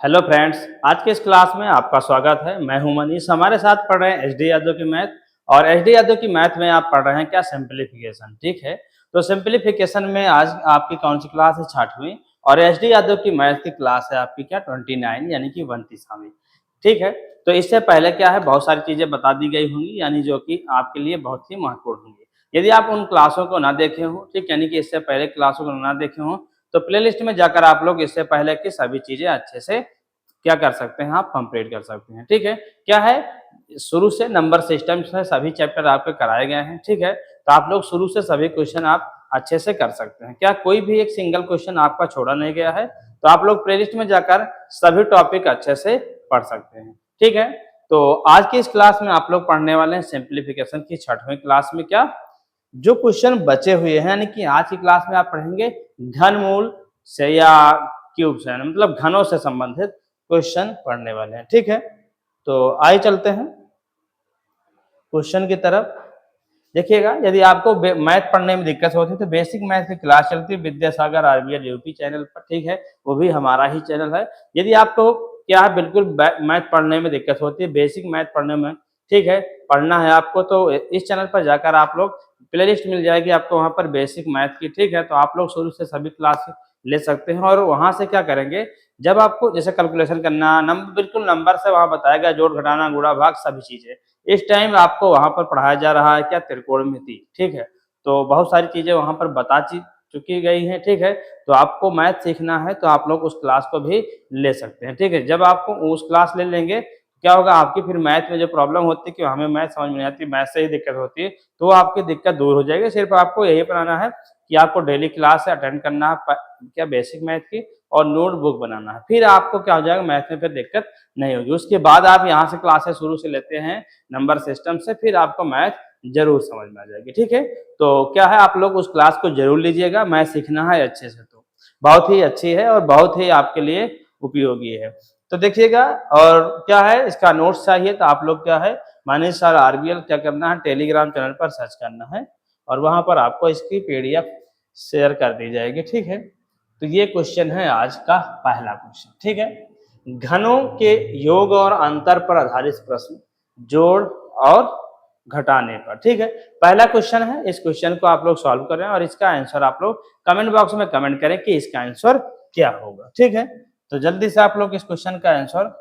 Hello friends, आज के इस क्लास में आपका स्वागत है। मैं हूं मनीष। हमारे साथ पढ़ रहे हैं एचडी यादव की मैथ। और एचडी यादव की मैथ में आप पढ़ रहे हैं क्या? सिंप्लीफिकेशन। ठीक है, तो सिंप्लीफिकेशन में आज आपकी कौन सी क्लास है? 6वीं। और एचडी यादव की मैथ की क्लास है आपकी क्या? 29 यानी कि 29वीं। ठीक है, तो इससे पहले क्या है, बहुत सारी चीजें बता दी गई होंगी, यानी जो कि आपके लिए बहुत ही महत्वपूर्ण होंगी। यदि आप उन क्लासों को ना देखे हो, ठीक, यानी कि इससे पहले क्लासों को ना देखे हो, तो प्लेलिस्ट में जाकर आप लोग इससे पहले की सभी चीजें अच्छे से क्या कर सकते हैं, आप कंप्लीट कर सकते हैं। ठीक है, क्या है, शुरू से नंबर सिस्टम से सभी चैप्टर आपके कराए गए हैं। ठीक है, तो आप लोग शुरू से सभी क्वेश्चन आप अच्छे से कर सकते हैं। क्या कोई भी एक सिंगल क्वेश्चन आपका छोड़ा नहीं गया है? तो आप लोग प्लेलिस्ट में जाकर सभी टॉपिक अच्छे से पढ़ सकते हैं। ठीक है, तो आज की इस क्लास में आप लोग पढ़ने वाले हैं सिंप्लीफिकेशन की 6वीं क्लास में क्या जो क्वेश्चन बचे हुए हैं, यानी कि आज की क्लास में आप पढ़ेंगे घनमूल से या क्यूब से, मतलब घनों से संबंधित क्वेश्चन पढ़ने वाले हैं। ठीक है, तो आइए चलते हैं क्वेश्चन की तरफ। देखिएगा, यदि आपको मैथ पढ़ने में दिक्कत होती है तो बेसिक मैथ की क्लास चलती है विद्यासागर आरबीएल यूपी चैनल पर। ठीक है, वो भी हमारा ही चैनल है। यदि आपको क्या है, बिल्कुल मैथ पढ़ने में दिक्कत होती है, बेसिक मैथ पढ़ने में, ठीक है, पढ़ना है आपको, तो इस चैनल पर जाकर आप लोग प्लेलिस्ट मिल जाएगी आपको वहां पर बेसिक मैथ की। ठीक है, तो आप लोग शुरू से सभी क्लास ले सकते हैं। और वहां से क्या करेंगे, जब आपको जैसे कैलकुलेशन करना, नंबर बिल्कुल नंबर से वहां बताएगा, जोड़ घटाना गुणा भाग सभी चीजें इस टाइम आपको वहां पर पढ़ाया जा रहा है क्या? त्रिकोणमिति। ठीक है, तो बहुत सारी चीजें वहां पर बता चुकी गई हैं। ठीक है, तो आपको मैथ सीखना है तो आप लोग उस क्लास को भी ले सकते हैं। ठीक है, जब आपको उस क्लास ले लेंगे, क्या होगा, आपकी फिर मैथ में जो प्रॉब्लम होती है कि हमें मैथ समझ में नहीं आती, मैथ से ही दिक्कत होती है, तो आपकी दिक्कत दूर हो जाएगी। सिर्फ आपको यही बनाना है कि आपको डेली क्लास अटेंड करना है क्या, बेसिक मैथ की, और नोटबुक बनाना है। फिर आपको क्या हो जाएगा, मैथ में फिर दिक्कत नहीं होगी। उसके बाद आप यहाँ से क्लासेस शुरू से लेते हैं नंबर सिस्टम से, फिर आपको मैथ जरूर समझ में आ जाएगी। ठीक है, तो क्या है, आप लोग उस क्लास को जरूर लीजिएगा। मैथ सीखना है अच्छे से तो बहुत ही अच्छी है और बहुत ही आपके लिए उपयोगी है। तो देखिएगा, और क्या है, इसका नोट्स चाहिए तो आप लोग क्या है, मनीष सर आरबीएल क्या करना है, टेलीग्राम चैनल पर सर्च करना है और वहां पर आपको इसकी पीडीएफ शेयर कर दी जाएगी। ठीक है, तो ये क्वेश्चन है आज का पहला क्वेश्चन। ठीक है, घनों के योग और अंतर पर आधारित प्रश्न, जोड़ और घटाने पर। ठीक है, पहला क्वेश्चन है, इस क्वेश्चन को आप लोग सॉल्व करें और इसका आंसर आप लोग कमेंट बॉक्स में कमेंट करें कि इसका आंसर क्या होगा। ठीक है, तो जल्दी से आप लोग इस क्वेश्चन का आंसर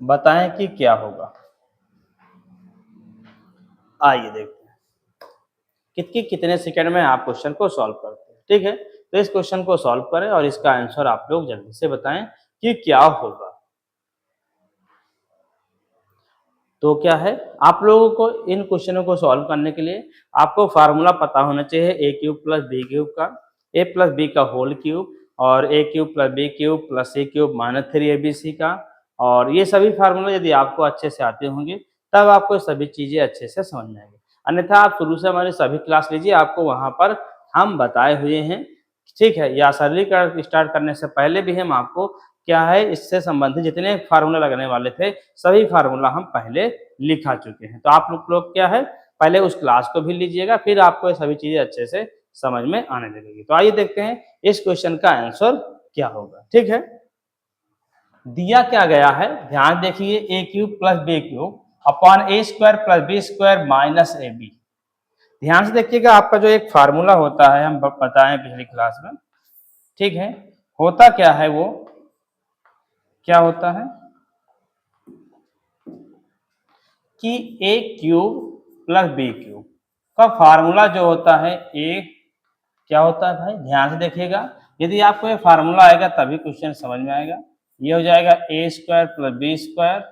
बताएं कि क्या होगा। आइए देखते हैं कितने सेकंड में आप क्वेश्चन को सॉल्व करते हैं। ठीक है, तो इस क्वेश्चन को सॉल्व करें और इसका आंसर आप लोग जल्दी से बताएं कि क्या होगा। तो क्या है, आप लोगों को इन क्वेश्चनों को सॉल्व करने के लिए आपको फार्मूला पता होना चाहिए A cube plus B cube का, ए प्लस बी का होल क्यूब, और A cube plus B cube plus C cube minus 3abc का। और ये सभी फार्मूला यदि आपको अच्छे से आते होंगे तब आपको सभी चीजें अच्छे से समझ में आएंगी। अन्यथा आप शुरू से हमारी सभी क्लास लीजिए, आपको वहां पर हम बताए हुए हैं। ठीक है, या सरलीकरण स्टार्ट करने से पहले भी हम आपको क्या है, इससे संबंधित जितने फार्मूला लगने वाले थे सभी फार्मूला हम पहले लिखा चुके हैं। तो आप लोग क्या है, पहले उस क्लास को भी लीजिएगा, फिर आपको ये सभी चीजें अच्छे से समझ में आने लगेगी। तो आइए देखते हैं इस क्वेश्चन का आंसर क्या होगा। ठीक है, दिया क्या गया है, ध्यान देखिए, ए cube plus B cube upon A square plus B square minus A B. ध्यान से देखिएगा, आपका जो एक फार्मूला होता है, हम बताएं पिछली क्लास में, ठीक है, होता क्या है, वो क्या होता है कि ए क्यूब प्लस बी क्यूब का फार्मूला जो होता है, ए क्या होता है भाई, ध्यान से देखिएगा, यदि आपको ये फार्मूला आएगा तभी क्वेश्चन समझ में आएगा। ये हो जाएगा A square plus B square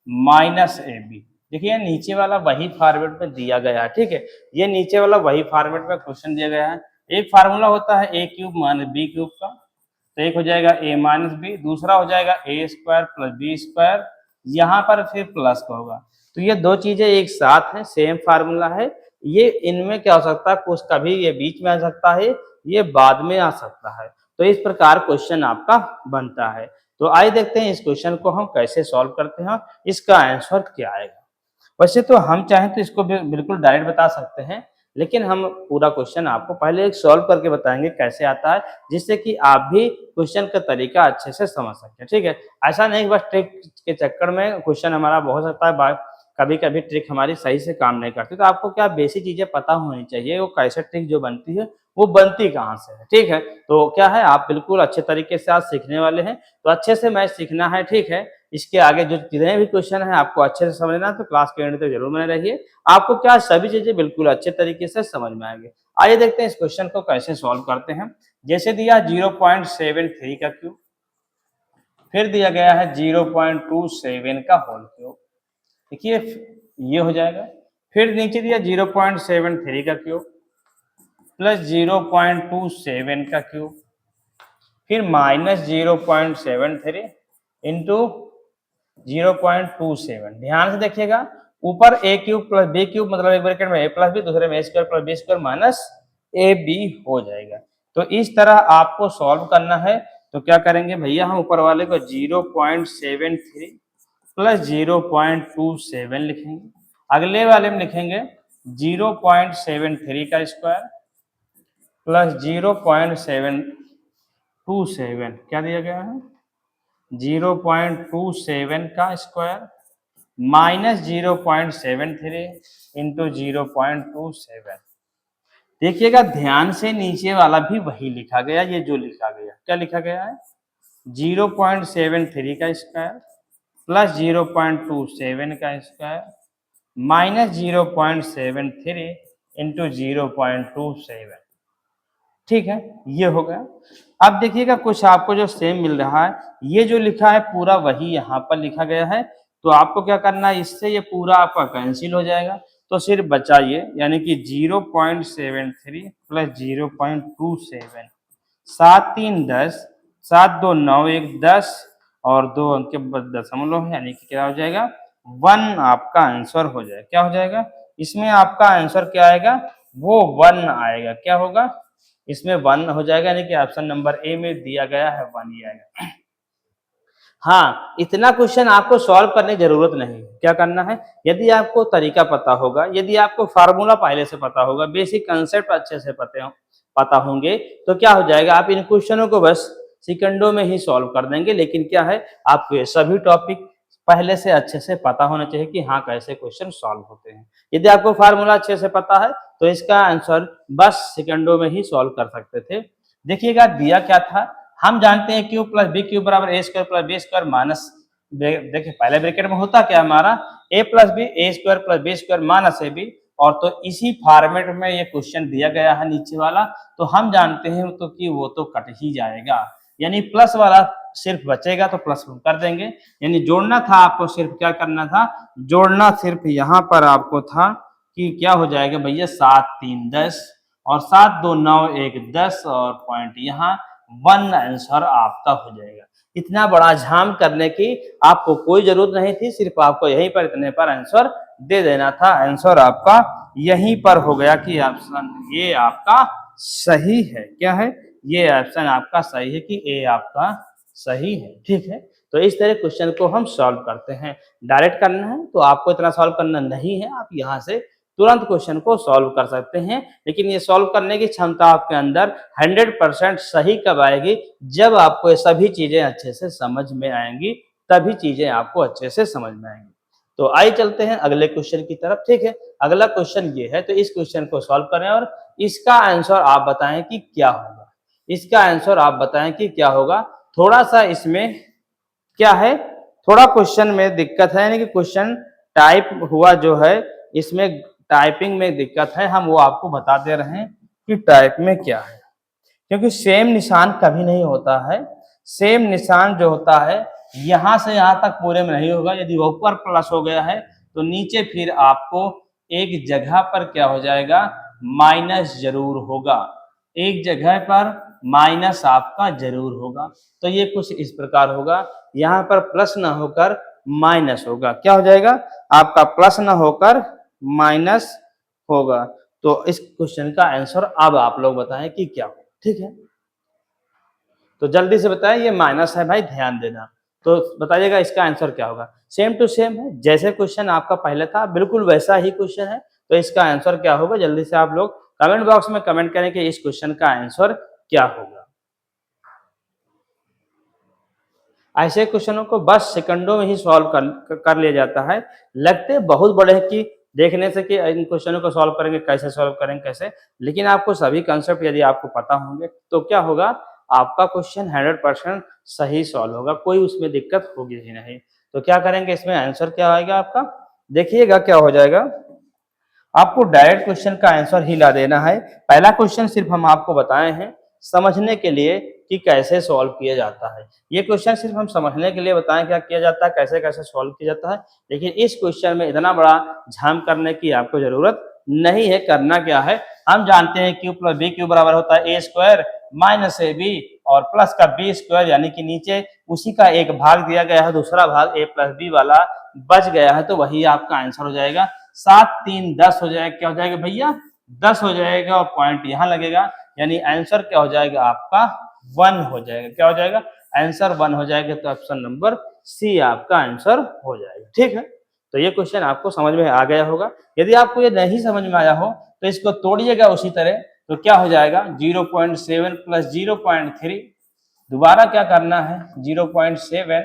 minus A B. देखिए नीचे वाला वही फॉर्मेट में दिया गया है। ठीक है, ये नीचे वाला वही फॉर्मेट में क्वेश्चन दिया गया है। एक फार्मूला होता है A cube minus B cube का, तो एक हो जाएगा ए माइनस बी, दूसरा हो जाएगा A square plus B square, यहाँ पर फिर प्लस का होगा। तो ये दो चीजें एक साथ हैं, सेम फार्मूला है। ये इनमें क्या हो सकता है, कुछ कभी ये बीच में आ सकता है, ये बाद में आ सकता है। तो इस प्रकार क्वेश्चन आपका बनता है। तो आइए देखते हैं इस क्वेश्चन को हम कैसे सॉल्व करते हैं, इसका आंसर क्या आएगा। वैसे तो हम चाहें तो इसको बिल्कुल डायरेक्ट बता सकते हैं, लेकिन हम पूरा क्वेश्चन आपको पहले एक सॉल्व करके बताएंगे कैसे आता है, जिससे कि आप भी क्वेश्चन का तरीका अच्छे से समझ सकते हैं, ठीक है। ऐसा नहीं बस ट्रिक के चक्कर में क्वेश्चन हमारा हो सकता है, कभी कभी ट्रिक हमारी सही से काम नहीं करती, तो आपको क्या बेसिक चीजें पता होनी चाहिए, वो कैसे ट्रिक जो बनती है वो बनती कहाँ से है, ठीक है। तो क्या है, आप बिल्कुल अच्छे तरीके से आज सीखने वाले हैं, तो अच्छे से मैथ सीखना है, ठीक है। इसके आगे जो जितने भी क्वेश्चन है आपको अच्छे से समझना है, तो क्लास के एंड तक जरूर बने रहिए, आपको क्या सभी चीजें बिल्कुल अच्छे तरीके से समझ में आएंगे। आइए देखते हैं इस क्वेश्चन को कैसे सॉल्व करते हैं। जैसे दिया 0.73 का क्यूब, फिर दिया गया है 0.27 का होल क्यूब, देखिए ये हो जाएगा। फिर नीचे दिया 0.73 का क्यूब प्लस 0.27 का क्यूब, फिर माइनस 0.73 इंटू 0.27। ध्यान से देखिएगा, ऊपर A cube plus B cube मतलब एक ब्रैकेट में ए प्लस बी, दूसरे में A square plus B square minus A B हो जाएगा। तो इस तरह आपको सॉल्व करना है। तो क्या करेंगे भैया, हम ऊपर वाले को 0.73 प्लस 0.27 लिखेंगे, अगले वाले में लिखेंगे 0.73 का स्क्वायर प्लस 0.727, क्या दिया गया है 0.27 का स्क्वायर माइनस 0.73 इंटू 0.27। देखिएगा ध्यान से, नीचे वाला भी वही लिखा गया, ये जो लिखा गया, क्या लिखा गया है 0.73 का स्क्वायर प्लस 0.27 का स्क्वायर माइनस 0.73 इंटू 0.27, ठीक है, ये हो गया। अब देखिएगा कुछ आपको जो सेम मिल रहा है, ये जो लिखा है पूरा वही यहाँ पर लिखा गया है, तो आपको क्या करना है, इससे ये पूरा आपका कैंसिल हो जाएगा, तो सिर्फ बचा ये, यानी कि 0.73 प्लस 0.27, 7 3 10, 7 2 9 1 10 और 2 अंक के बाद दशमलव है, यानी कि क्या हो जाएगा 1 आपका आंसर हो जाएगा। क्या हो जाएगा, इसमें आपका आंसर क्या आएगा, वो 1 आएगा। क्या होगा, इसमें 1 हो जाएगा, यानी कि ऑप्शन नंबर ए में दिया गया है 1 ही आएगा। हाँ, इतना क्वेश्चन आपको सॉल्व करने की जरूरत नहीं। क्या करना है, यदि आपको तरीका पता होगा, यदि आपको फार्मूला पहले से पता होगा, बेसिक कंसेप्ट अच्छे से पता होंगे, तो क्या हो जाएगा, आप इन क्वेश्चनों को बस सेकंडों में ही सॉल्व कर देंगे। लेकिन क्या है, आपको ये सभी टॉपिक पहले से अच्छे से पता होना चाहिए कि हाँ कैसे क्वेश्चन सॉल्व होते हैं। यदि आपको फार्मूला अच्छे से पता है तो इसका आंसर बस सेकंडों में ही सॉल्व कर सकते थे। देखिएगा दिया क्या था, हम जानते हैं क्यू प्लस बी क्यू बराबर A square plus B square minus, देखिए पहले ब्रैकेट में होता क्या हमारा A plus B, A square plus B square minus A B, और तो इसी फॉर्मेट में ये क्वेश्चन दिया गया है नीचे वाला, तो हम जानते हैं तो कि वो तो कट ही जाएगा, यानी प्लस वाला सिर्फ बचेगा, तो प्लस कर देंगे। यानी जोड़ना था आपको, सिर्फ क्या करना था, जोड़ना सिर्फ यहाँ पर आपको था कि क्या हो जाएगा भैया 7 3 10 और 7 2 9 1 10 और पॉइंट यहाँ 1 आंसर आपका हो जाएगा। इतना बड़ा झाम करने की आपको कोई जरूरत नहीं थी, सिर्फ आपको यहीं पर इतने पर आंसर दे देना था। आंसर आपका यहीं पर हो गया कि ऑप्शन ये आपका सही है। क्या है, ये ऑप्शन आपका सही है कि ए आपका सही है, ठीक है। तो इस तरह क्वेश्चन को हम सॉल्व करते हैं। डायरेक्ट करना है तो आपको इतना सॉल्व करना नहीं है, आप यहाँ से तुरंत क्वेश्चन को सॉल्व कर सकते हैं। लेकिन ये सॉल्व करने की क्षमता आपके अंदर 100% सही कब आएगी, जब आपको ये सभी चीजें अच्छे से समझ में आएंगी, तभी चीजें आपको अच्छे से समझ में आएंगी। तो आइए चलते हैं अगले क्वेश्चन की तरफ, ठीक है। अगला क्वेश्चन ये है, तो इस क्वेश्चन को सॉल्व करें और इसका आंसर आप बताएं कि क्या होगा। इसका आंसर आप बताएं कि क्या होगा। थोड़ा सा इसमें क्या है, थोड़ा क्वेश्चन में दिक्कत है, यानी कि क्वेश्चन टाइप हुआ जो है, इसमें टाइपिंग में दिक्कत है। हम वो आपको बता दे रहे हैं कि टाइप में क्या है, क्योंकि सेम निशान कभी नहीं होता है। सेम निशान जो होता है यहां से यहां तक पूरे में नहीं होगा। यदि ऊपर प्लस हो गया है तो नीचे फिर आपको एक जगह पर क्या हो जाएगा, माइनस जरूर होगा। एक जगह पर माइनस आपका जरूर होगा। तो ये कुछ इस प्रकार होगा, यहाँ पर प्लस ना होकर माइनस होगा। क्या हो जाएगा, आपका प्लस ना होकर माइनस होगा। तो इस क्वेश्चन का आंसर अब आप लोग बताएं कि क्या होगा, ठीक है। तो जल्दी से बताएं, ये माइनस है भाई, ध्यान देना। तो बताइएगा इसका आंसर क्या होगा। सेम टू सेम है, जैसे क्वेश्चन आपका पहले था बिल्कुल वैसा ही क्वेश्चन है। तो इसका आंसर क्या होगा, जल्दी से आप लोग कमेंट बॉक्स में कमेंट करें कि इस क्वेश्चन का आंसर क्या होगा। ऐसे क्वेश्चनों को बस सेकंडों में ही सॉल्व कर लिया जाता है। लगते बहुत बड़े हैं कि देखने से कि इन क्वेश्चनों को सॉल्व करेंगे कैसे, सॉल्व करेंगे कैसे, लेकिन आपको सभी कंसेप्ट यदि आपको पता होंगे तो क्या होगा, आपका क्वेश्चन 100% सही सॉल्व होगा, कोई उसमें दिक्कत होगी ही नहीं। तो क्या करेंगे, इसमें आंसर क्या आएगा आपका, देखिएगा क्या हो जाएगा। आपको डायरेक्ट क्वेश्चन का आंसर ही ला देना है। पहला क्वेश्चन सिर्फ हम आपको बताए हैं समझने के लिए कि कैसे सॉल्व किया जाता है। ये क्वेश्चन सिर्फ हम समझने के लिए बताएं क्या किया जाता है, कैसे कैसे सॉल्व किया जाता है, लेकिन इस क्वेश्चन में इतना बड़ा झाम करने की आपको जरूरत नहीं है। करना क्या है, हम जानते हैं क्यू प्लस बी क्यू बराबर होता है ए स्क्वायर माइनस ए बी और प्लस का बी स्क्वायर, यानी कि नीचे उसी का एक भाग दिया गया है, दूसरा भाग ए प्लस बी वाला बच गया है, तो वही आपका आंसर हो जाएगा। 7 3 10 हो जाएगा, क्या हो जाएगा भैया 10 हो जाएगा और पॉइंट यहां लगेगा, यानी आंसर क्या हो जाएगा आपका 1 हो जाएगा। क्या हो जाएगा, आंसर 1 हो जाएगा, तो ऑप्शन नंबर सी आपका आंसर हो जाएगा। ठीक है, तो ये क्वेश्चन आपको समझ में आ गया होगा। यदि आपको ये नहीं समझ में आया हो तो इसको तोड़िएगा उसी तरह, तो क्या हो जाएगा 0.7 प्लस 0.3, दोबारा क्या करना है 0.7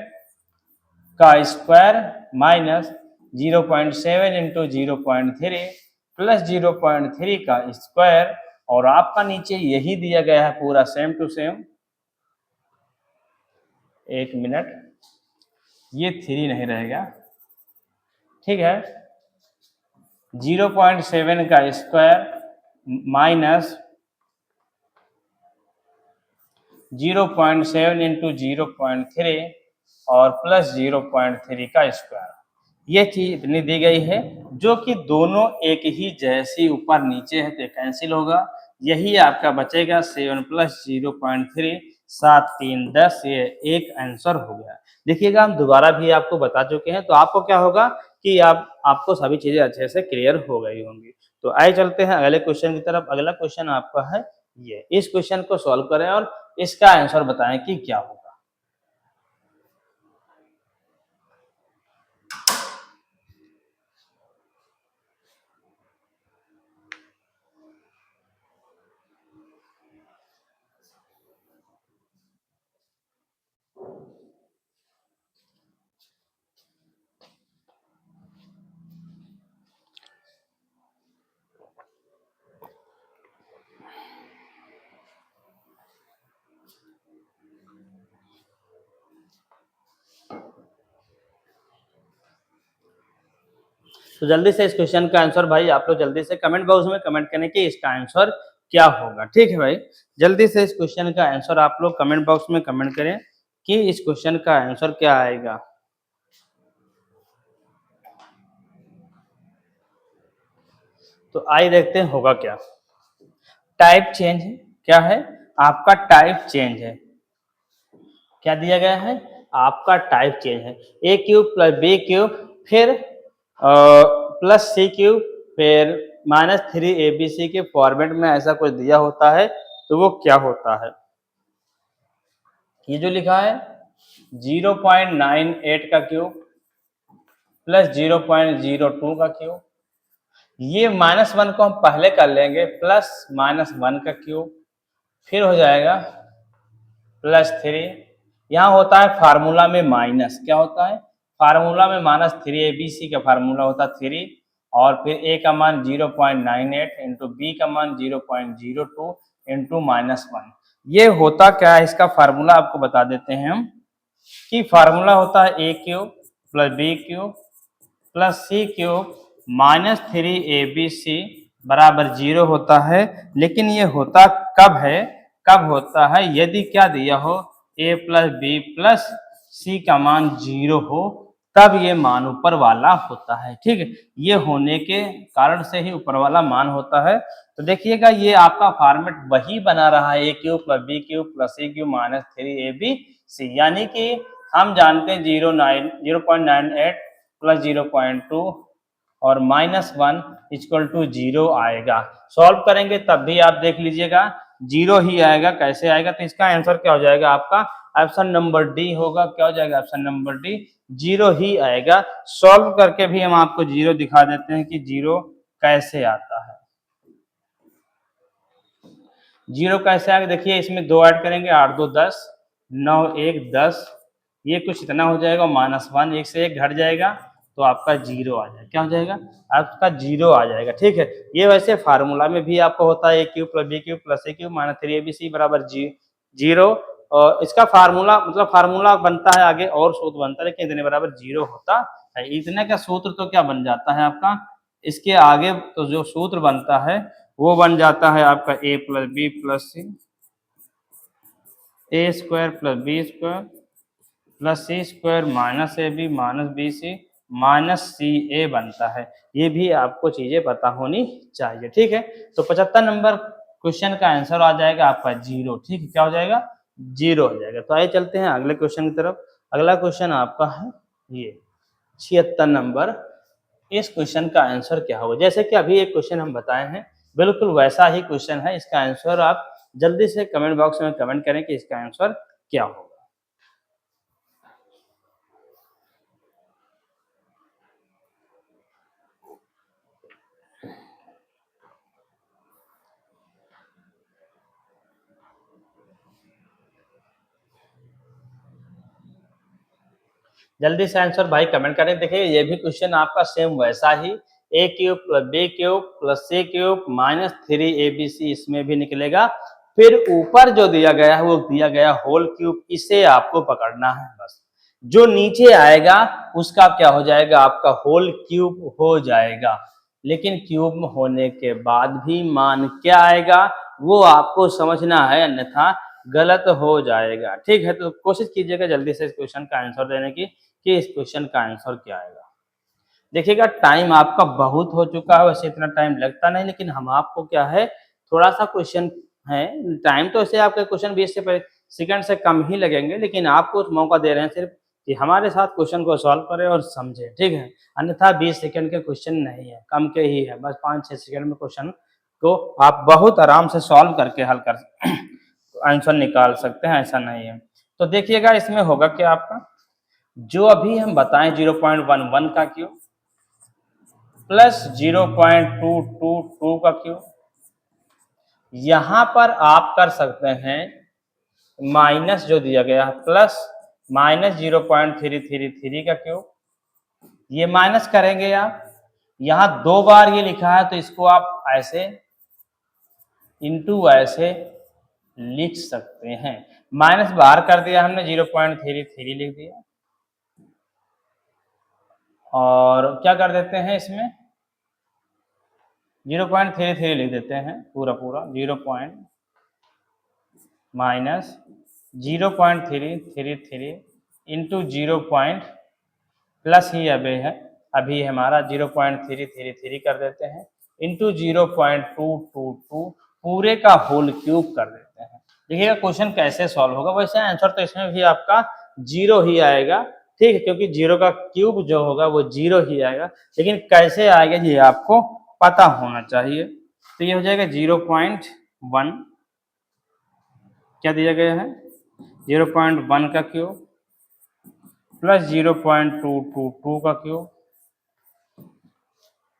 का स्क्वायर माइनस 0.7 इंटू 0.3 प्लस 0.3 का स्क्वायर, और आपका नीचे यही दिया गया है पूरा सेम टू सेम। एक मिनट, ये 3 नहीं रहेगा, ठीक है, 0.7 का स्क्वायर माइनस 0.7 इंटू 0.3 और प्लस 0.3 का स्क्वायर। ये चीज इतनी दी गई है जो कि दोनों एक ही जैसी ऊपर नीचे है, तो कैंसिल होगा, यही आपका बचेगा 7 प्लस 0.3 7 3 10, ये एक आंसर हो गया। देखिएगा हम दोबारा भी आपको बता चुके हैं, तो आपको क्या होगा कि आपको सभी चीजें अच्छे से क्लियर हो गई होंगी। तो आइए चलते हैं अगले क्वेश्चन की तरफ। अगला क्वेश्चन आपका है ये, इस क्वेश्चन को सॉल्व करें और इसका आंसर बताएं कि क्या होगा। तो जल्दी से इस क्वेश्चन का आंसर भाई आप लोग जल्दी से कमेंट बॉक्स में कमेंट करें कि इसका आंसर क्या होगा। ठीक है भाई, जल्दी से इस क्वेश्चन का आंसर आप लोग कमेंट बॉक्स में कमेंट करें कि इस क्वेश्चन का आंसर क्या आएगा। तो आइए देखते हैं होगा क्या। टाइप चेंज है, क्या है आपका टाइप चेंज है, क्या दिया गया है आपका टाइप चेंज है, A cube plus B cube फिर प्लस सी क्यूब फिर माइनस 3 ABC के फॉर्मेट में ऐसा कुछ दिया होता है, तो वो क्या होता है। ये जो लिखा है 0.98 का क्यूब प्लस 0.02 का क्यूब, ये -1 को हम पहले कर लेंगे, प्लस -1 का क्यूब फिर हो जाएगा +3, यहाँ होता है फार्मूला में माइनस, क्या होता है फार्मूला में -3 ABC का फार्मूला होता है 3, और फिर ए का मान 0.98 इंटू बी का मान 0.02 इंटू -1। ये होता क्या है, इसका फार्मूला आपको बता देते हैं हम कि फार्मूला होता है A cube plus B cube plus C cube -3ABC बराबर 0 होता है। लेकिन ये होता कब है, कब होता है यदि क्या दिया हो a प्लस बी प्लस सी का मान 0 हो, तब ये मान ऊपर वाला होता है। ठीक है, ये होने के कारण से ही ऊपर वाला मान होता है। तो देखिएगा ये आपका फॉर्मेट वही बना रहा है, A cube plus B cube plus C cube -3ABC, यानी कि हम जानते हैं 0.98 प्लस 0.2 और -1 इक्वल टू 0 आएगा। सॉल्व करेंगे तब भी आप देख लीजिएगा 0 ही आएगा। कैसे आएगा, तो इसका आंसर क्या हो जाएगा आपका ऑप्शन नंबर डी होगा। क्या हो जाएगा ऑप्शन नंबर डी, 0 ही आएगा। सॉल्व करके भी हम आपको 0 दिखा देते हैं कि 0 कैसे आता है। 0 कैसे आएगा, देखिए इसमें 2 ऐड करेंगे, 8 2 10, 9 1 10, ये कुछ इतना हो जाएगा, -1, 1 से 1 घट जाएगा तो आपका 0 आ जाएगा। क्या हो जाएगा, आपका 0 आ जाएगा। ठीक है, ये वैसे फार्मूला में भी आपको होता है a³ + b³ + a³ - 3abc = 0। और इसका फार्मूला मतलब फार्मूला बनता है आगे और सूत्र बनता है, लेकिन इतने बराबर 0 होता है। इतने का सूत्र तो क्या बन जाता है आपका, इसके आगे तो जो सूत्र बनता है वो बन जाता है आपका a + b + c, a² + b² + c² - ab - bc - ca बनता है। ये भी आपको चीजें पता होनी चाहिए। ठीक है, तो 75 नंबर क्वेश्चन का आंसर आ जाएगा आपका 0। ठीक है, क्या हो जाएगा, 0 हो जाएगा। तो आइए चलते हैं अगले क्वेश्चन की तरफ। अगला क्वेश्चन आपका है ये 76 नंबर। इस क्वेश्चन का आंसर क्या होगा, जैसे कि अभी एक क्वेश्चन हम बताए हैं बिल्कुल वैसा ही क्वेश्चन है। इसका आंसर आप जल्दी से कमेंट बॉक्स में कमेंट करें कि इसका आंसर क्या होगा। जल्दी से आंसर भाई कमेंट करें। देखिए ये भी क्वेश्चन आपका सेम वैसा ही, a³ + b³ + c³ - 3abc इसमें भी निकलेगा। फिर ऊपर जो दिया गया है वो दिया गया होल क्यूब, इसे आपको पकड़ना है बस। जो नीचे आएगा उसका क्या हो जाएगा, आपका होल क्यूब हो जाएगा। लेकिन क्यूब होने के बाद भी मान क्या आएगा वो आपको समझना है, अन्यथा गलत हो जाएगा। ठीक है, तो कोशिश कीजिएगा जल्दी से इस क्वेश्चन का आंसर देने की कि इस क्वेश्चन का आंसर क्या आएगा। देखिएगा टाइम आपका बहुत हो चुका है, वैसे इतना टाइम लगता नहीं, लेकिन हम आपको क्या है थोड़ा सा क्वेश्चन है, टाइम तो ऐसे आपके क्वेश्चन 20 सेकंड से कम ही लगेंगे, लेकिन आपको मौका दे रहे हैं सिर्फ कि हमारे साथ क्वेश्चन को सॉल्व करें और समझें। ठीक है, अन्यथा 20 सेकंड के क्वेश्चन नहीं है, कम के ही है, बस 5-6 सेकंड में क्वेश्चन को आप बहुत आराम से सॉल्व करके हल कर आंसर निकाल सकते हैं, ऐसा नहीं है। तो देखिएगा इसमें होगा क्या आपका, जो अभी हम बताएं 0.11 का क्यूब प्लस 0.222 का क्यूब, यहां पर आप कर सकते हैं माइनस जो दिया गया है प्लस -0.333 का क्यूब, ये माइनस करेंगे आप, यहां 2 बार ये लिखा है तो इसको आप ऐसे इंटू ऐसे लिख सकते हैं। माइनस बाहर कर दिया हमने, 0.33 लिख दिया, और क्या कर देते हैं इसमें 0.33 लिख देते हैं पूरा पूरा, 0.-0.333 इंटू 0. प्लस ही अभी हमारा 0.333 कर देते हैं इंटू 0.222 पूरे का होल क्यूब कर देते हैं। देखिएगा क्वेश्चन कैसे सॉल्व होगा, वैसे आंसर तो इसमें भी आपका 0 ही आएगा। ठीक है, क्योंकि 0 का क्यूब जो होगा वो 0 ही आएगा, लेकिन कैसे आएगा ये आपको पता होना चाहिए। तो ये हो जाएगा 0.1, क्या दिया गया है 0.1 का क्यूब प्लस 0.222 का क्यूब,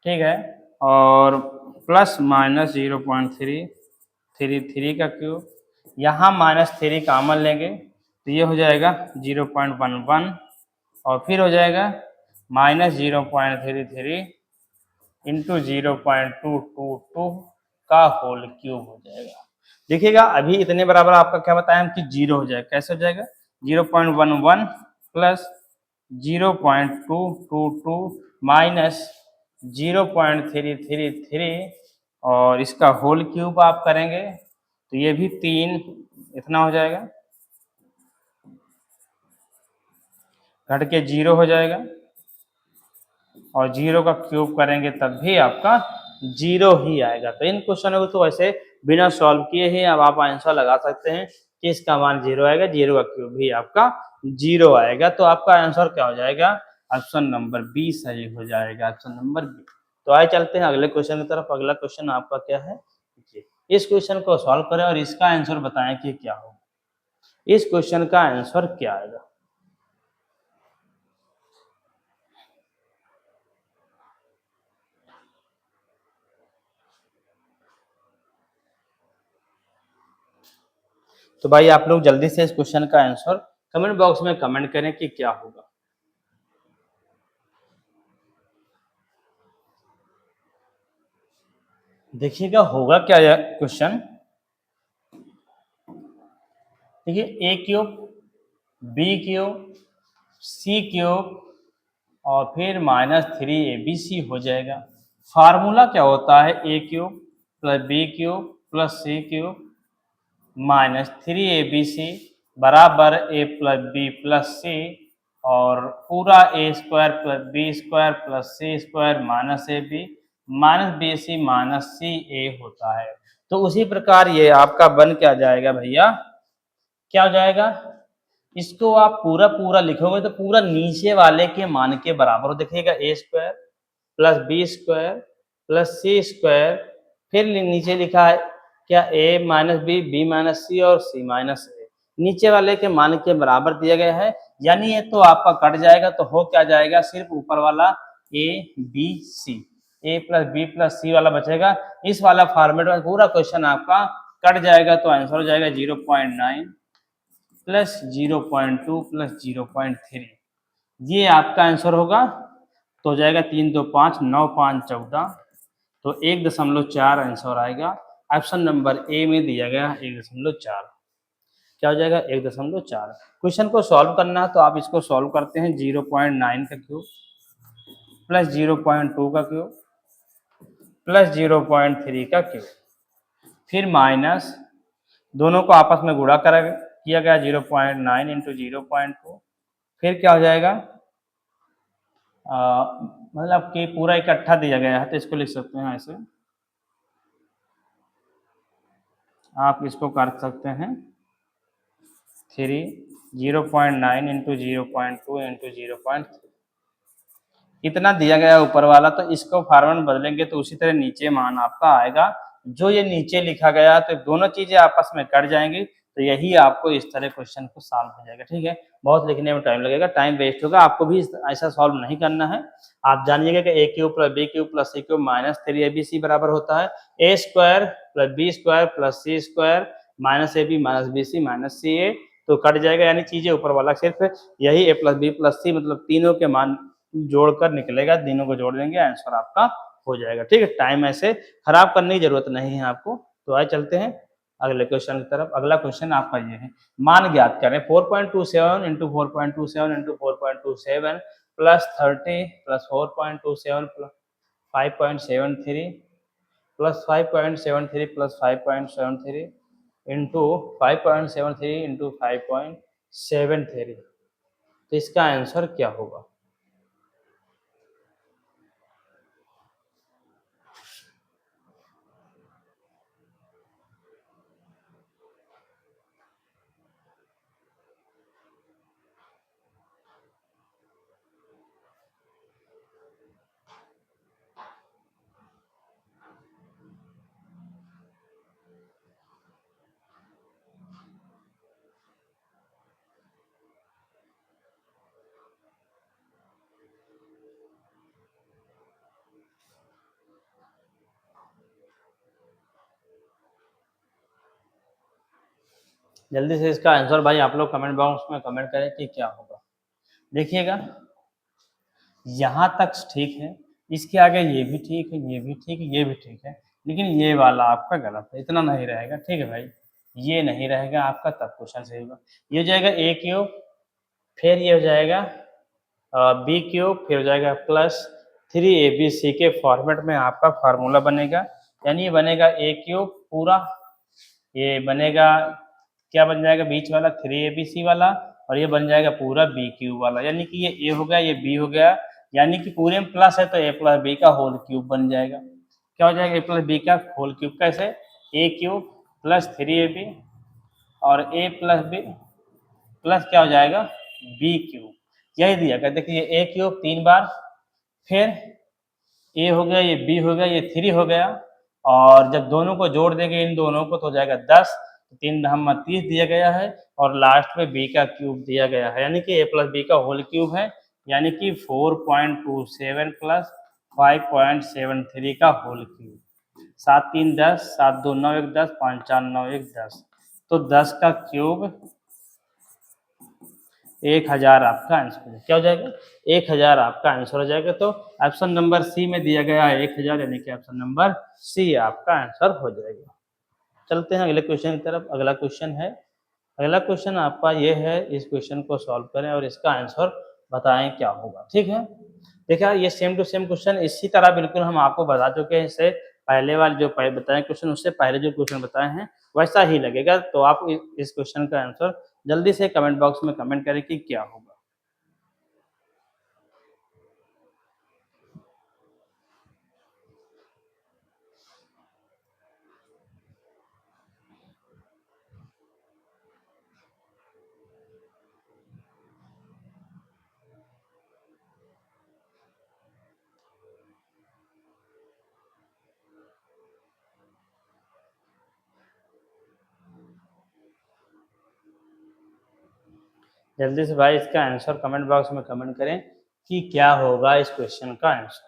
ठीक है, और प्लस माइनस 0.333 का क्यूब, यहाँ -3 कॉमन लेंगे तो ये हो जाएगा 0.11, और फिर हो जाएगा -0.33 इंटू 0.222 का होल क्यूब हो जाएगा। देखिएगा अभी इतने बराबर आपका क्या बताया हम कि 0 हो जाएगा। कैसे हो जाएगा 0.11 प्लस 0.222 माइनस 0.333 और इसका होल क्यूब आप करेंगे तो ये भी 3 इतना हो जाएगा, घट के 0 हो जाएगा, और 0 का क्यूब करेंगे तब भी आपका 0 ही आएगा। तो इन क्वेश्चनों को तो वैसे बिना सॉल्व किए ही अब आप आंसर लगा सकते हैं कि इसका मान 0 आएगा, 0 का क्यूब भी आपका 0 आएगा। तो आपका आंसर क्या हो जाएगा, ऑप्शन नंबर बी सही हो जाएगा, ऑप्शन नंबर बी। तो आइए चलते हैं अगले क्वेश्चन की तरफ। अगला क्वेश्चन आपका क्या है, इस क्वेश्चन को सॉल्व करें और इसका आंसर बताएं कि क्या होगा। इस क्वेश्चन का आंसर क्या आएगा, तो भाई आप लोग जल्दी से इस क्वेश्चन का आंसर कमेंट बॉक्स में कमेंट करें कि क्या होगा। देखिएगा होगा क्या यह क्वेश्चन। देखिए ए cube, B cube, C cube और फिर -3abc हो जाएगा। फार्मूला क्या होता है, A cube plus B cube plus C cube -3abc बराबर ए प्लस बी प्लस सी और पूरा A square plus B square plus C square minus A B minus B C minus C A होता है। तो उसी प्रकार ये आपका बन क्या जाएगा भैया, क्या हो जाएगा, इसको आप पूरा पूरा लिखोगे तो पूरा नीचे वाले के मान के बराबर हो। देखिएगा A square plus B square plus C square, फिर नीचे लिखा है क्या A minus B minus C और सी माइनस ए, नीचे वाले के मान के बराबर दिया गया है। यानी ये तो आपका कट जाएगा तो हो क्या जाएगा, सिर्फ ऊपर वाला A B C, A plus B plus C वाला बचेगा। इस वाला फॉर्मेट में पूरा क्वेश्चन आपका कट जाएगा तो आंसर हो जाएगा 0.9 प्लस 0.2 प्लस 0.3, ये आपका आंसर होगा। तो हो जाएगा 3 2 5 9 5 14, तो 1.4 आंसर आएगा। ऑप्शन नंबर ए में दिया गया 1.4, क्या हो जाएगा 1.4। क्वेश्चन को सॉल्व करना है तो आप इसको सॉल्व करते हैं, 0.9 का क्यूब प्लस 0.2 का क्यूब प्लस 0.3 का क्यूब, फिर माइनस दोनों को आपस में गुणा करा किया गया 0.9 इंटू 0.2, फिर क्या हो जाएगा, मतलब कि पूरा इकट्ठा दिया गया है तो इसको लिख सकते हैं ऐसे, आप इसको कर सकते हैं 0.9 इंटू 0.2 इंटू 0.3, इतना दिया गया ऊपर वाला। तो इसको फॉर्मूला बदलेंगे तो उसी तरह नीचे मान आपका आएगा जो ये नीचे लिखा गया, तो दोनों चीजें आपस में कट जाएंगी तो यही आपको इस तरह क्वेश्चन को सॉल्व हो जाएगा। ठीक है, बहुत लिखने में टाइम लगेगा, टाइम वेस्ट होगा, आपको भी ऐसा सॉल्व नहीं करना है। आप जानिएगा कि ए cube plus B cube plus सी क्यूब -3abc बराबर होता है ए square plus B square plus C square minus A B minus B C minus C A, तो कट जाएगा। यानी चीजें ऊपर वाला सिर्फ यही A plus B plus C मतलब तीनों के मान जोड़कर निकलेगा, तीनों को जोड़ देंगे आंसर आपका हो जाएगा। ठीक है, टाइम ऐसे खराब करने की जरूरत नहीं है आपको। तो आइए चलते हैं अगले क्वेश्चन की तरफ। अगला क्वेश्चन आपका ये है, मान ज्ञात करें 4.27 into 4.27 into 4.27 plus 30 plus 4.27 plus 5.73 plus 5.73 plus 5.73 into 5.73 into 5.73, तो इसका आंसर क्या होगा। जल्दी से इसका आंसर भाई आप लोग कमेंट बॉक्स में कमेंट करें कि क्या होगा। देखिएगा यहाँ तक ठीक है, इसके आगे ये भी ठीक है, ये भी ठीक है, ये भी ठीक है, लेकिन ये वाला आपका गलत है, इतना नहीं रहेगा। ठीक है भाई, ये नहीं रहेगा आपका, तब क्वेश्चन सही होगा। ये हो जाएगा ए क्यूब, फिर ये हो जाएगा बी क्यूब, फिर हो जाएगा प्लस 3abc के फॉर्मेट में आपका फार्मूला बनेगा। यानी ये बनेगा ए क्यूब पूरा, ये बनेगा क्या बन जाएगा बीच वाला 3abc वाला, और ये बन जाएगा पूरा बी क्यूब वाला। यानी कि ये ए हो गया, ये बी हो गया, यानी कि पूरे में प्लस है तो ए प्लस बी का होल क्यूब बन जाएगा। क्या हो जाएगा ए प्लस बी का होल क्यूब, कैसे, ए क्यूब प्लस 3ab और ए प्लस बी प्लस क्या हो जाएगा बी क्यूब, यही दिया गया। देखिए ए क्यूब 3 बार, फिर ए हो गया, ये बी हो गया, ये 3 हो गया, और जब दोनों को जोड़ देंगे इन दोनों को तो हो जाएगा 10, 3 हम 30 दिया गया है, और लास्ट में बी का क्यूब दिया गया है, यानी कि ए प्लस बी का होल क्यूब है, यानी कि 4.27 प्लस 5.73 का होल क्यूब। 7 3 10, 7 2 9 1 10, 5 4 9 1 10, तो 10 का क्यूब 1000 आपका आंसर हो जाएगा। क्या हो जाएगा? 1000 आपका आंसर हो जाएगा। तो ऑप्शन नंबर सी में दिया गया है 1000, यानी कि ऑप्शन नंबर सी आपका आंसर हो जाएगा। चलते हैं अगले क्वेश्चन की तरफ। अगला क्वेश्चन है, अगला क्वेश्चन आपका ये है, इस क्वेश्चन को सॉल्व करें और इसका आंसर बताएं क्या होगा। ठीक है, देखिए ये सेम टू सेम क्वेश्चन इसी तरह बिल्कुल हम आपको बता चुके हैं। इससे पहले वाले जो बताए क्वेश्चन, उससे पहले जो क्वेश्चन बताए हैं वैसा ही लगेगा। तो आप इस क्वेश्चन का आंसर जल्दी से कमेंट बॉक्स में कमेंट करें कि क्या होगा। जल्दी से भाई इसका आंसर कमेंट बॉक्स में कमेंट करें कि क्या होगा इस क्वेश्चन का आंसर।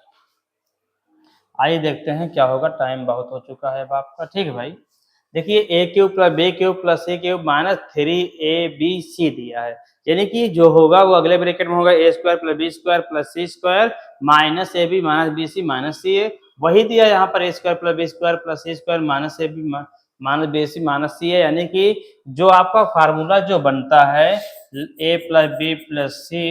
आइए देखते हैं क्या होगा, टाइम बहुत हो चुका है अब आपका। ठीक है भाई, देखिए ए cube plus B cube plus सी क्यूब माइनस 3ab दिया है, यानी कि जो होगा वो अगले ब्रैकेट में होगा a square plus B square plus C square minus A B minus B C minus C a. वही दिया यहाँ पर a square plus B square plus C square minus A B minus B C minus C a, यानी कि जो आपका formula जो बनता है ए प्लस बी प्लस सी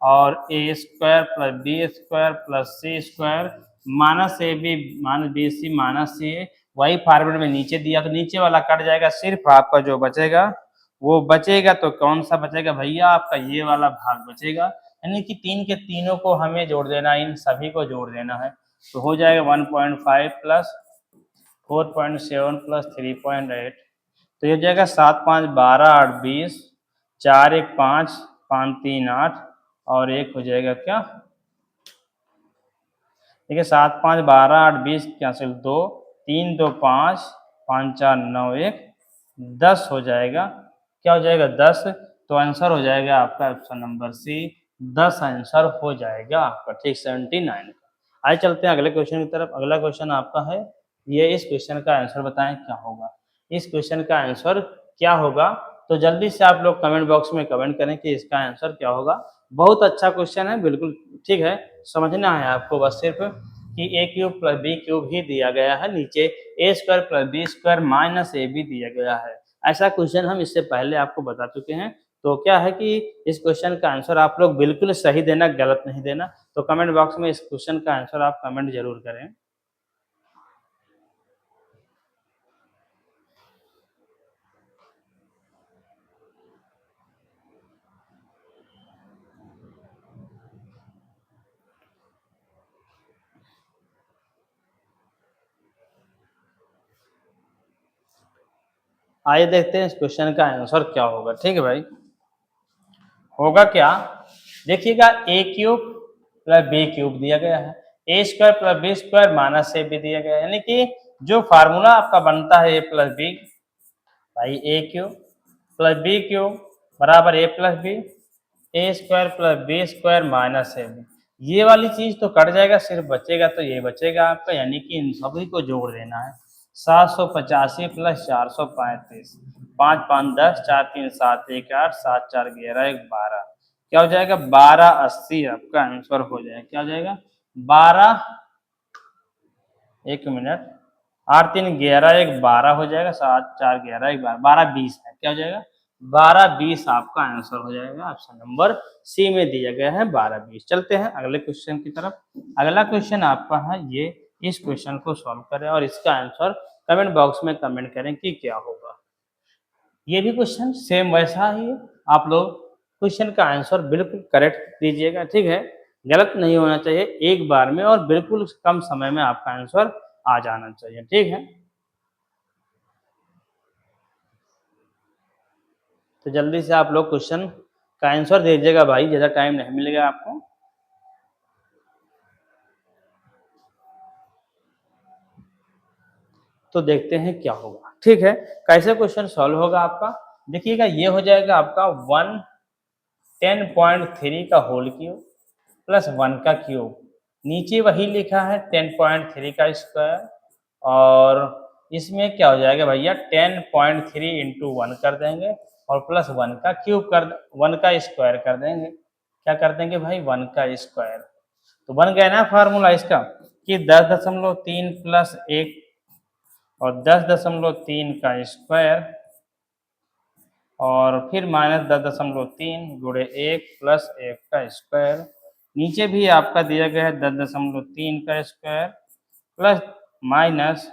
और a square plus B square plus C square minus A B minus B C minus C a, वही फॉर्मूले में नीचे दिया, तो नीचे वाला कट जाएगा, सिर्फ आपका जो बचेगा वो बचेगा। तो कौन सा बचेगा भैया? आपका ये वाला भाग बचेगा, यानी कि तीन के तीनों को हमें जोड़ देना, इन सभी को जोड़ देना है। तो हो जाएगा 1.5 प्लस 4.7 प्लस 3.8, तो ये हो जाएगा 7 5 12 8 20, 4 1 5 5 3 8 और एक हो जाएगा क्या, देखिए 7 5 12 8 20 कैंसिल 2 3 2 5 5 4 9 1 10 हो जाएगा। क्या हो जाएगा? 10। तो आंसर हो जाएगा आपका ऑप्शन नंबर सी, 10 आंसर हो जाएगा आपका। ठीक, 79 का। आइए चलते हैं अगले क्वेश्चन की तरफ। अगला क्वेश्चन आपका है ये, इस क्वेश्चन का आंसर बताएं क्या होगा। इस क्वेश्चन का आंसर क्या होगा, तो जल्दी से आप लोग कमेंट बॉक्स में कमेंट करें कि इसका आंसर क्या होगा। बहुत अच्छा क्वेश्चन है, बिल्कुल ठीक है। समझना है आपको बस सिर्फ कि ए क्यूब प्लस बी क्यूब ही दिया गया है, नीचे a square plus B square minus A b दिया गया है। ऐसा क्वेश्चन हम इससे पहले आपको बता चुके हैं। तो क्या है कि इस क्वेश्चन का आंसर आप लोग बिल्कुल सही देना, गलत नहीं देना। तो कमेंट बॉक्स में इस क्वेश्चन का आंसर आप कमेंट जरूर करें। आइए देखते हैं इस क्वेश्चन का आंसर क्या होगा। ठीक है भाई, होगा क्या, देखिएगा a cube plus B cube दिया गया है, ए square plus B square minus ए बी दिया गया है, यानी कि जो फार्मूला आपका बनता है ए प्लस बी, भाई a cube plus B cube बराबर ए प्लस बी, ए square plus B square minus ए बी, ये वाली चीज तो कट जाएगा, सिर्फ बचेगा तो ये बचेगा आपका, यानी कि इन सभी को जोड़ देना है। 785 प्लस 435, 5 5 10, 4 3 7 1 8, 7 4 11 1 12, क्या हो जाएगा? 1280 आपका आंसर हो जाएगा। क्या हो जाएगा? 12, एक मिनट, 8 3 11 1 12 हो जाएगा, 7 4 11 1 12, 12 20 है। क्या हो जाएगा? 12 20 आपका आंसर हो जाएगा। ऑप्शन नंबर सी में दिया गया है 12 20। चलते हैं अगले क्वेश्चन की तरफ। अगला क्वेश्चन आपका है ये, इस क्वेश्चन को सॉल्व करें और इसका आंसर कमेंट बॉक्स में कमेंट करें कि क्या होगा। ये भी क्वेश्चन सेम वैसा ही है, आप लोग क्वेश्चन का आंसर बिल्कुल करेक्ट दीजिएगा। ठीक है, गलत नहीं होना चाहिए एक बार में, और बिल्कुल कम समय में आपका आंसर आ जाना चाहिए। ठीक है, तो जल्दी से आप लोग क्वेश्चन का आंसर दीजिएगा भाई, ज़्यादा टाइम नहीं मिलेगा आपको। तो देखते हैं क्या होगा। ठीक है, कैसे क्वेश्चन सॉल्व होगा आपका, देखिएगा ये हो जाएगा आपका 110.3 का होल क्यूब प्लस 1 का क्यूब, नीचे वही लिखा है 10.3 का स्क्वायर और इसमें क्या हो जाएगा भैया 10.3 इंटू 1 कर देंगे और प्लस 1 का क्यूब कर 1 का स्क्वायर कर देंगे। क्या कर देंगे भाई 1 का स्क्वायर। तो बन गया ना फार्मूला इसका कि 10.3 प्लस 1 और 10.3 का स्क्वायर और फिर माइनस 10.3 गुणे 1 प्लस 1 का स्क्वायर। नीचे भी आपका दिया गया है 10.3 का स्क्वायर प्लस माइनस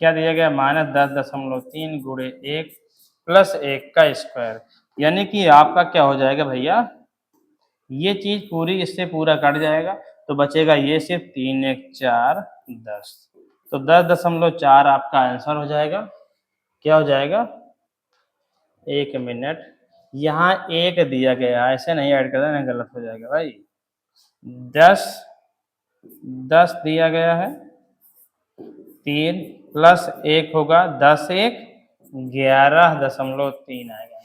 क्या दिया गया माइनस 10.3 गुणे 1 प्लस 1 का स्क्वायर। यानी कि आपका क्या हो जाएगा भैया, ये चीज पूरी इससे पूरा कट जाएगा तो बचेगा ये सिर्फ 3 1 4 10। तो 10.4 आपका आंसर हो जाएगा। क्या हो जाएगा, एक मिनट, यहाँ एक दिया गया है, ऐसे नहीं ऐड कर देना, गलत हो जाएगा भाई। 10 10 दिया गया है, 3 प्लस 1 होगा 10 1 11.3 आएगा।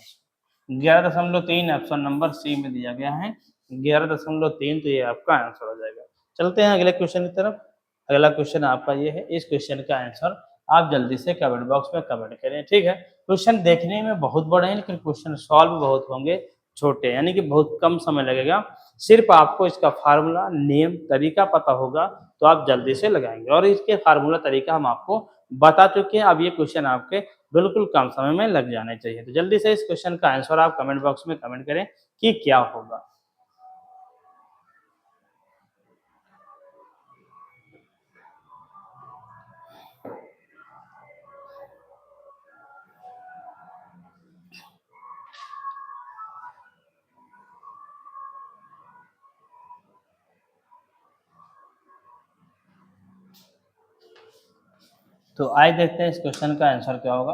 11.3 ऑप्शन नंबर सी में दिया गया है, 11.3, तो ये आपका आंसर हो जाएगा। चलते हैं अगले क्वेश्चन की तरफ। अगला क्वेश्चन आपका ये है, इस क्वेश्चन का आंसर आप जल्दी से कमेंट बॉक्स में कमेंट करें, ठीक है। क्वेश्चन देखने में बहुत बड़े हैं लेकिन क्वेश्चन सॉल्व बहुत होंगे छोटे, यानी कि बहुत कम समय लगेगा। सिर्फ आपको इसका फार्मूला, नियम, तरीका पता होगा तो आप जल्दी से लगाएंगे, और इसके फार्मूला तरीका हम आपको बता चुके हैं। अब ये क्वेश्चन आपके बिल्कुल कम समय में लग जाने चाहिए। तो जल्दी से इस क्वेश्चन का आंसर आप कमेंट बॉक्स में कमेंट करें कि क्या होगा। तो आइए देखते हैं इस क्वेश्चन का आंसर क्या होगा।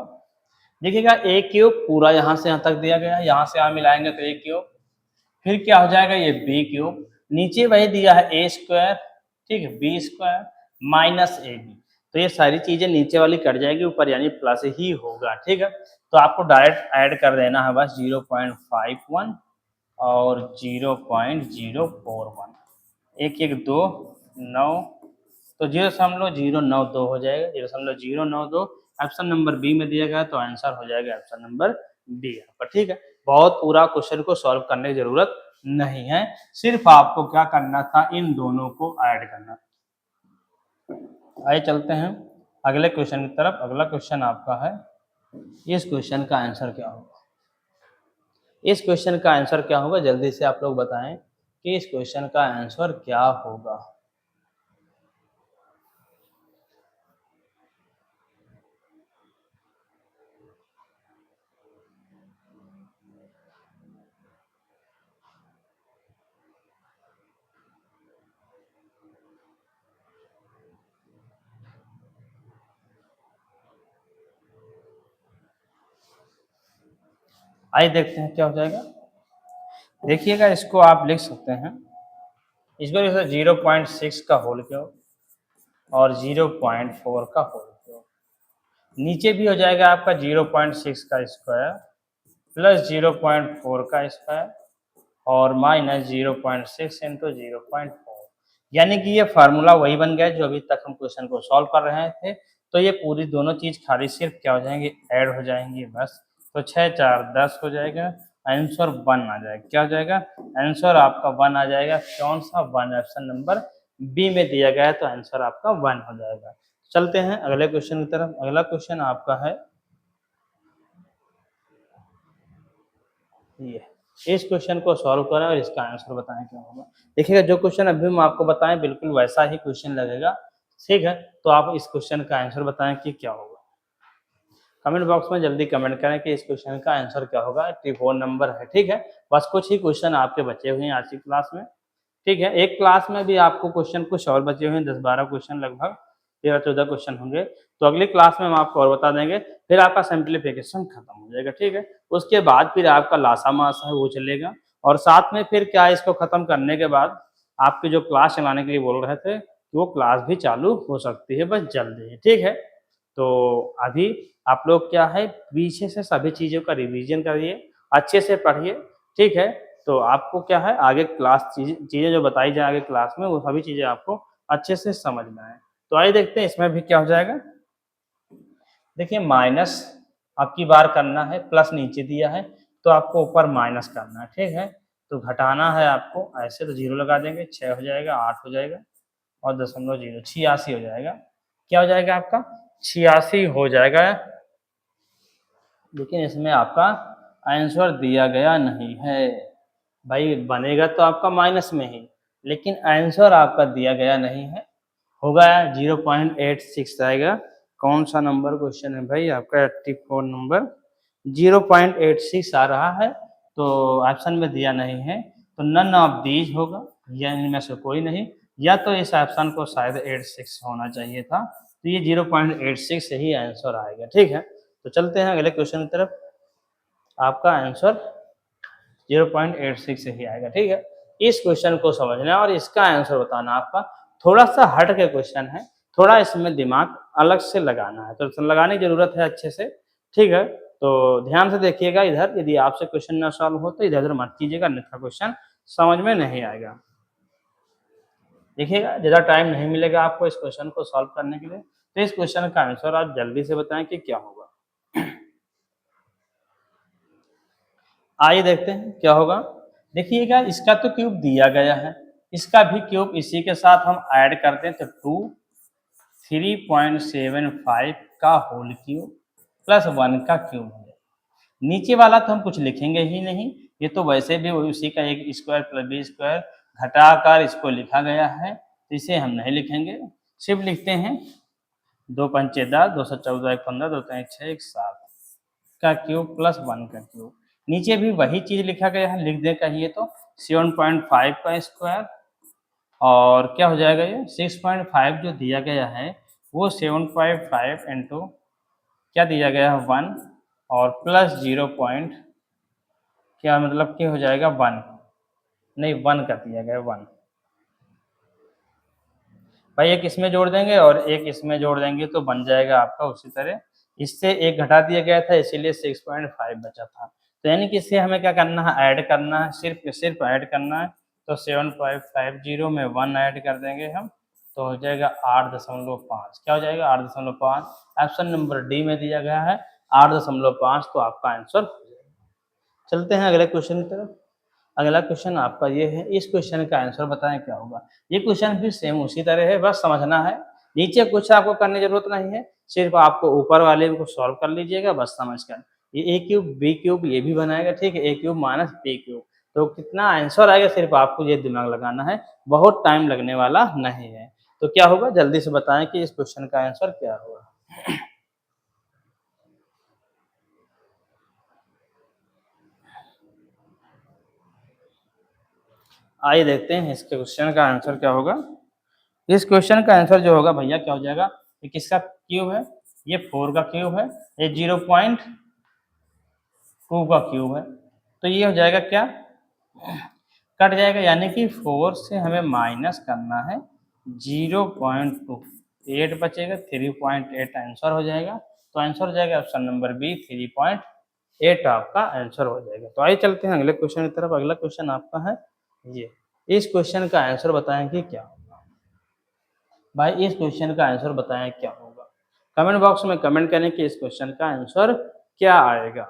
देखिएगा ए क्यूब पूरा यहाँ से यहाँ तक दिया गया है, यहाँ से यहाँ मिलाएंगे तो ए क्यूब, फिर क्या हो जाएगा ये बी क्यूब, नीचे वही दिया है ए स्क्वायर, ठीक है, बी स्क्वायर माइनस ए बी। तो ये सारी चीजें नीचे वाली कट जाएगी, ऊपर यानी प्लस ही होगा, ठीक है। तो आपको डायरेक्ट ऐड कर देना है बस 0.51 और 0.041, एक एक दो 9, तो 0.092 हो जाएगा, 0.092 ऑप्शन नंबर बी में दिया गया, तो आंसर हो जाएगा ऑप्शन नंबर डी पर, ठीक है। बहुत पूरा क्वेश्चन को सॉल्व करने की जरूरत नहीं है, सिर्फ आपको क्या करना था, इन दोनों को ऐड करना। आइए चलते हैं अगले क्वेश्चन की तरफ। अगला क्वेश्चन आपका है, इस क्वेश्चन का आंसर क्या होगा। इस क्वेश्चन का आंसर क्या होगा, जल्दी से आप लोग बताएं कि इस क्वेश्चन का आंसर क्या होगा। आइए देखते हैं क्या हो जाएगा। देखिएगा, इसको आप लिख सकते हैं, इसको जैसे 0.6 का होल क्यूब और 0.4 का होल क्यूब, नीचे भी हो जाएगा आपका 0.6 का स्क्वायर प्लस 0.4 का स्क्वायर और माइनस 0.6 इंटू 0.4, यानी कि ये फार्मूला वही बन गया जो अभी तक हम क्वेश्चन को सॉल्व कर रहे थे। तो ये पूरी दोनों चीज खाली सिर्फ क्या हो जाएंगे, ऐड हो जाएंगी बस। तो 6 4 10 हो जाएगा, आंसर 1 आ जाएगा। क्या हो जाएगा, आंसर आपका 1 आ जाएगा। कौन सा 1, ऑप्शन नंबर बी में दिया गया है, तो आंसर आपका 1 हो जाएगा। चलते हैं अगले क्वेश्चन की तरफ। अगला क्वेश्चन आपका है ये, इस क्वेश्चन को सॉल्व करें और इसका आंसर बताएं क्या होगा। देखिएगा, जो क्वेश्चन अभी हम आपको बताएं बिल्कुल वैसा ही क्वेश्चन लगेगा, ठीक है। तो आप इस क्वेश्चन का आंसर बताएं कि क्या होगा। कमेंट बॉक्स में जल्दी कमेंट करें कि इस क्वेश्चन का आंसर क्या होगा। ट्रिफोन नंबर है, ठीक है। बस कुछ ही क्वेश्चन आपके बचे हुए हैं आज की क्लास में, ठीक है। एक क्लास में भी आपको क्वेश्चन कुछ और बचे हुए हैं, 10-12 क्वेश्चन, लगभग 13-14 क्वेश्चन होंगे। तो अगली क्लास में हम आपको और बता देंगे, फिर आपका सिंप्लीफिकेशन खत्म हो जाएगा, ठीक है। उसके बाद फिर आपका लासा मास है वो चलेगा, और साथ में फिर क्या, इसको खत्म करने के बाद आपके जो क्लास चलाने के लिए बोल रहे थे, वो क्लास भी चालू हो सकती है बस जल्दी ही, ठीक है। तो अभी आप लोग क्या है, पीछे से सभी चीज़ों का रिवीजन करिए, अच्छे से पढ़िए, ठीक है। तो आपको क्या है, आगे क्लास चीज़ें जो बताई जाए आगे क्लास में, वो सभी चीज़ें आपको अच्छे से समझना है। तो आइए देखते हैं इसमें भी क्या हो जाएगा। देखिए माइनस आपकी बार करना है, प्लस नीचे दिया है तो आपको ऊपर माइनस करना है, ठीक है। तो घटाना है आपको, ऐसे तो 0 लगा देंगे, 6 हो जाएगा, 8 हो जाएगा और 0.0 86 हो जाएगा। क्या हो जाएगा आपका 86 हो जाएगा। लेकिन इसमें आपका आंसर दिया गया नहीं है भाई, बनेगा तो आपका माइनस में ही, लेकिन आंसर आपका दिया गया नहीं है, होगा 0.86 आएगा। कौन सा नंबर क्वेश्चन है भाई आपका 84 नंबर 0.86 आ रहा है, तो ऑप्शन में दिया नहीं है, तो नन ऑफ दीज होगा, या इनमें से कोई नहीं, या तो इस ऑप्शन को शायद 86 होना चाहिए था, तो ये 0.86 से ही आंसर आएगा, ठीक है। तो चलते हैं अगले क्वेश्चन की तरफ। आपका आंसर 0.86 से ही आएगा, ठीक है। इस क्वेश्चन को समझना और इसका आंसर बताना आपका थोड़ा सा हट के क्वेश्चन है, थोड़ा इसमें दिमाग अलग से लगाना है, तो लगाने की जरूरत है अच्छे से, ठीक है। तो ध्यान से देखिएगा इधर, यदि आपसे क्वेश्चन ना सॉल्व हो तो इधर उधर मत कीजिएगा, अन्यथा क्वेश्चन समझ में नहीं आएगा। देखिएगा ज़्यादा टाइम नहीं मिलेगा आपको इस क्वेश्चन को सॉल्व करने के लिए, तो इस क्वेश्चन का आंसर आप जल्दी से बताएं कि क्या होगा। आइए देखते हैं क्या होगा। देखिएगा इसका तो क्यूब दिया गया है, इसका भी क्यूब इसी के साथ हम ऐड कर दें तो 3.75 का होल क्यूब प्लस 1 का क्यूब हो जाएगा। नीचे वाला तो हम कुछ लिखेंगे ही नहीं, ये तो वैसे भी उसी का एक स्क्वायर प्लस बी स्क्वायर घटाकर इसको लिखा गया है, तो इसे हम नहीं लिखेंगे, सिर्फ लिखते हैं 2 पंचे 10, 2 14 1 15, 2 3 6 1 7 का क्यूब प्लस 1 का क्यूब। नीचे भी वही चीज लिखा गया है, लिख दे कहिए तो 7.5 का स्क्वायर और क्या हो जाएगा ये 6.5 जो दिया गया है वो 7.5 इंटू क्या दिया गया है 1 और प्लस 0 पॉइंट क्या मतलब क्या हो जाएगा 1 नहीं 1 का दिया गया 1 भाई, एक इसमें जोड़ देंगे और एक इसमें जोड़ देंगे तो बन जाएगा आपका उसी तरह। इससे एक घटा दिया गया था इसीलिए 6.5 बचा था, तो यानी कि इसे हमें क्या करना है ऐड करना है, सिर्फ ऐड करना है। तो 7.50 में 1 ऐड कर देंगे हम, तो हो जाएगा 8.5। क्या हो जाएगा 8.5। ऑप्शन नंबर डी में दिया गया है 8.5, तो आपका आंसर। चलते हैं अगले क्वेश्चन की तरफ। अगला क्वेश्चन आपका ये है, इस क्वेश्चन का आंसर बताएं क्या होगा। ये क्वेश्चन भी सेम उसी तरह है, बस समझना है, नीचे कुछ आपको करने की जरूरत नहीं है, सिर्फ आपको ऊपर वाले को सॉल्व कर लीजिएगा बस समझ कर। ये ए क्यूब बी क्यूब ये भी बनाएगा, ठीक है, A cube minus B cube, तो कितना आंसर आएगा सिर्फ आपको ये दिमाग लगाना है, बहुत टाइम लगने वाला नहीं है। तो क्या होगा जल्दी से बताएं कि इस क्वेश्चन का आंसर क्या होगा। आइए देखते हैं इसके क्वेश्चन का आंसर क्या होगा। इस क्वेश्चन का आंसर जो होगा भैया क्या हो जाएगा, ये किसका क्यूब है, ये 4 का क्यूब है, ये 0.2 का क्यूब है, तो ये हो जाएगा क्या कट जाएगा, यानी कि 4 से हमें माइनस करना है 0.2, 8 बचेगा, 3.8 आंसर हो जाएगा। तो आंसर हो जाएगा ऑप्शन नंबर बी 3.8 आपका आंसर हो जाएगा। तो आइए चलते हैं अगले क्वेश्चन की तरफ। अगला क्वेश्चन आपका है ये, इस क्वेश्चन का आंसर बताएं कि क्या होगा। भाई इस क्वेश्चन का आंसर बताएं क्या होगा, कमेंट बॉक्स में कमेंट करें कि इस क्वेश्चन का आंसर क्या आएगा।